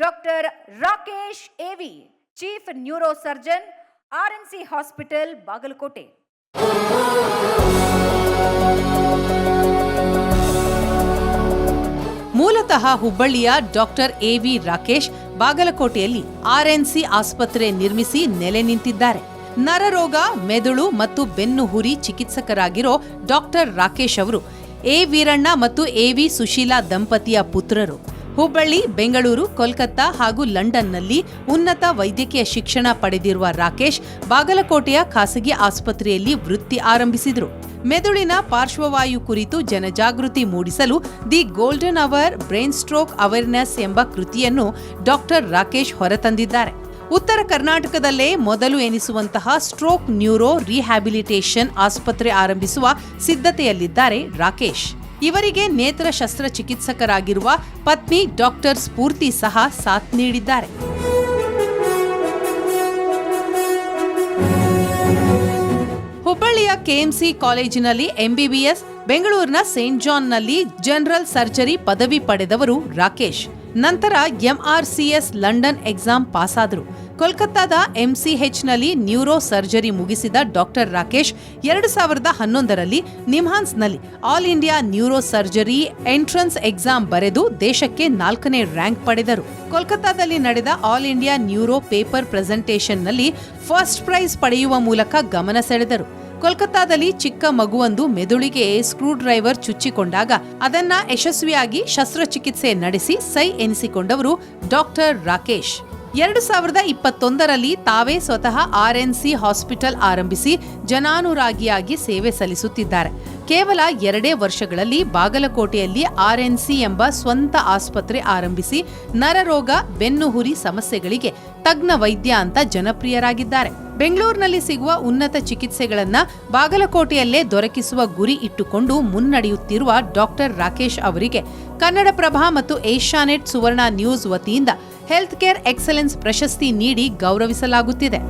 Dr. Rakesh AV, Chief Neurosurgeon, RNC Hospital, Bagalkote. ಮೂಲತಃ ಹುಬ್ಬಳ್ಳಿಯ doctor ಎವಿ ರಾಕೇಶ್ ಬಾಗಲಕೋಟೆಯಲ್ಲಿ ಆರ್ಎನ್ಸಿ ಆಸ್ಪತ್ರೆ ನಿರ್ಮಿಸಿ ನೆಲೆ ನಿಂತಿದ್ದಾರೆ. ನರರೋಗ, ಮೆದುಳು ಮತ್ತು ಬೆನ್ನು ಹುರಿ ಚಿಕಿತ್ಸಕರಾಗಿರೋ ಡಾಕ್ಟರ್ ರಾಕೇಶ್ ಅವರು ಎ ವೀರಣ್ಣ ಮತ್ತು ಎವಿ ಸುಶೀಲಾ ದಂಪತಿಯ ಪುತ್ರರು. ಹುಬ್ಬಳ್ಳಿ, ಬೆಂಗಳೂರು, ಕೋಲ್ಕತ್ತಾ ಹಾಗೂ ಲಂಡನ್ನಲ್ಲಿ ಉನ್ನತ ವೈದ್ಯಕೀಯ ಶಿಕ್ಷಣ ಪಡೆದಿರುವ ರಾಕೇಶ್ ಬಾಗಲಕೋಟೆಯ ಖಾಸಗಿ ಆಸ್ಪತ್ರೆಯಲ್ಲಿ ವೃತ್ತಿ ಆರಂಭಿಸಿದರು. ಮೆದುಳಿನ ಪಾರ್ಶ್ವವಾಯು ಕುರಿತು ಜನಜಾಗೃತಿ ಮೂಡಿಸಲು the golden hour brain stroke awareness ಎಂಬ ಕೃತಿಯನ್ನು ಡಾಕ್ಟರ್ ರಾಕೇಶ್ ಹೊರತಂದಿದ್ದಾರೆ. ಉತ್ತರ ಕರ್ನಾಟಕದಲ್ಲೇ ಮೊದಲು ಎನಿಸುವಂತಹ ಸ್ಟ್ರೋಕ್ ನ್ಯೂರೋ ರಿಹ್ಯಾಬಿಲಿಟೇಷನ್ ಆಸ್ಪತ್ರೆ ಆರಂಭಿಸುವ ಸಿದ್ಧತೆಯಲ್ಲಿದ್ದಾರೆ ರಾಕೇಶ್. ಇವರಿಗೆ ನೇತ್ರ ಶಸ್ತ್ರಚಿಕಿತ್ಸಕರಾಗಿರುವ ಪತ್ನಿ ಡಾಕ್ಟರ್ ಸ್ಫೂರ್ತಿ ಸಹ ಸಾಥ್ ನೀಡಿದ್ದಾರೆ. ಹುಬ್ಬಳ್ಳಿಯ ಕೆಎಂಸಿ ಕಾಲೇಜಿನಲ್ಲಿ ಎಂಬಿಬಿಎಸ್, ಬೆಂಗಳೂರಿನ ಸೇಂಟ್ ಜಾನ್ನಲ್ಲಿ ಜನರಲ್ ಸರ್ಜರಿ ಪದವಿ ಪಡೆದವರು ರಾಕೇಶ್. ನಂತರ ಎಂಆರ್ಸಿಎಸ್ ಲಂಡನ್ ಎಕ್ಸಾಮ್ ಪಾಸಾದರು. ಕೋಲ್ಕತ್ತಾದ ಎಂಸಿಎಚ್ನಲ್ಲಿ ನ್ಯೂರೋ ಸರ್ಜರಿ ಮುಗಿಸಿದ ಡಾಕ್ಟರ್ ರಾಕೇಶ್ 2011ರಲ್ಲಿ ನಿಮ್ಹಾನ್ಸ್ನಲ್ಲಿ all India neuro surgery entrance exam ಬರೆದು ದೇಶಕ್ಕೆ 4ನೇ ರ್ಯಾಂಕ್ ಪಡೆದರು. ಕೋಲ್ಕತ್ತಾದಲ್ಲಿ ನಡೆದ ಆಲ್ ಇಂಡಿಯಾ ನ್ಯೂರೋ ಪೇಪರ್ ಪ್ರೆಸೆಂಟೇಷನ್ನಲ್ಲಿ ಫಸ್ಟ್ ಪ್ರೈಸ್ ಪಡೆಯುವ ಮೂಲಕ ಗಮನ ಸೆಳೆದರು. ಕೋಲ್ಕತ್ತಾದಲ್ಲಿ ಚಿಕ್ಕ ಮಗುವೊಂದು ಮೆದುಳಿಗೆ ಸ್ಕ್ರೂ ಡ್ರೈವರ್ ಚುಚ್ಚಿಕೊಂಡಾಗ ಅದನ್ನ ಯಶಸ್ವಿಯಾಗಿ ಶಸ್ತ್ರಚಿಕಿತ್ಸೆ ನಡೆಸಿ ಸೈ ಎನಿಸಿಕೊಂಡವರು ಡಾಕ್ಟರ್ ರಾಕೇಶ್. 2021ರಲ್ಲಿ ತಾವೇ ಸ್ವತಃ ಆರ್ಎನ್ಸಿ ಹಾಸ್ಪಿಟಲ್ ಆರಂಭಿಸಿ ಜನಾನುರಾಗಿಯಾಗಿ ಸೇವೆ ಸಲ್ಲಿಸುತ್ತಿದ್ದಾರೆ. ಕೇವಲ 2 ವರ್ಷಗಳಲ್ಲಿ ಬಾಗಲಕೋಟೆಯಲ್ಲಿ ಆರ್ಎನ್ಸಿ ಎಂಬ ಸ್ವಂತ ಆಸ್ಪತ್ರೆ ಆರಂಭಿಸಿ ನರರೋಗ, ಬೆನ್ನುಹುರಿ ಸಮಸ್ಯೆಗಳಿಗೆ ತಜ್ಞ ವೈದ್ಯ ಅಂತ ಜನಪ್ರಿಯರಾಗಿದ್ದಾರೆ. ಬೆಂಗಳೂರಿನಲ್ಲಿ ಸಿಗುವ ಉನ್ನತ ಚಿಕಿತ್ಸೆಗಳನ್ನ ಬಾಗಲಕೋಟೆಯಲ್ಲೇ ದೊರಕಿಸುವ ಗುರಿ ಇಟ್ಟುಕೊಂಡು ಮುನ್ನಡೆಯುತ್ತಿರುವ ಡಾಕ್ಟರ್ ರಾಕೇಶ್ ಅವರಿಗೆ ಕನ್ನಡಪ್ರಭ ಮತ್ತು ಏಷ್ಯಾನೆಟ್ ಸುವರ್ಣ ನ್ಯೂಸ್ ವತಿಯಿಂದ ಹೆಲ್ತ್ ಕೇರ್ ಎಕ್ಸಲೆನ್ಸ್ ಪ್ರಶಸ್ತಿ ನೀಡಿ ಗೌರವಿಸಲಾಗುತ್ತಿದೆ.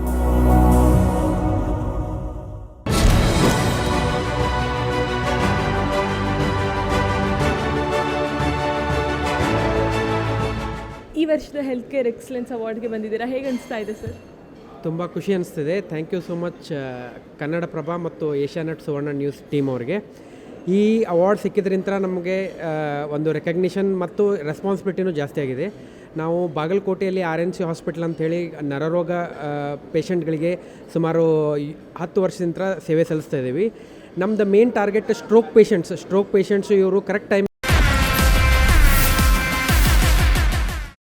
ಈ ವರ್ಷದ ಹೆಲ್ತ್ ಕೇರ್ ಎಕ್ಸಲೆನ್ಸ್ ಅವಾರ್ಡ್ಗೆ ಬಂದಿದ್ದೀರಾ, ಹೇಗೆ ಅನಿಸ್ತಾ ಇದೆ ಸರ್? ತುಂಬ ಖುಷಿ ಅನಿಸ್ತಿದೆ. Thank you so much Kannadaprabha ಮತ್ತು ಏಷ್ಯಾನೆಟ್ ಸುವರ್ಣ ನ್ಯೂಸ್ ಟೀಮ್ ಅವರಿಗೆ. ಈ ಅವಾರ್ಡ್ ಸಿಕ್ಕಿದ್ರಿಂದ ನಮಗೆ ಒಂದು ರೆಕಗ್ನಿಷನ್ ಮತ್ತು ರೆಸ್ಪಾನ್ಸಿಬಿಲಿಟಿನೂ ಜಾಸ್ತಿ ಆಗಿದೆ. ನಾವು ಬಾಗಲಕೋಟೆಯಲ್ಲಿ RNC ಹಾಸ್ಪಿಟಲ್ ಅಂಥೇಳಿ ನರರೋಗ ಪೇಷಂಟ್ಗಳಿಗೆ ಸುಮಾರು 10 ವರ್ಷದಿಂದ ಸೇವೆ ಸಲ್ಲಿಸ್ತಾ ಇದ್ದೀವಿ. ನಮ್ಮದು ಮೇನ್ ಟಾರ್ಗೆಟ್ ಸ್ಟ್ರೋಕ್ ಪೇಷಂಟ್ಸ್ ಇವರು ಕರೆಕ್ಟ್ ಟೈಮ್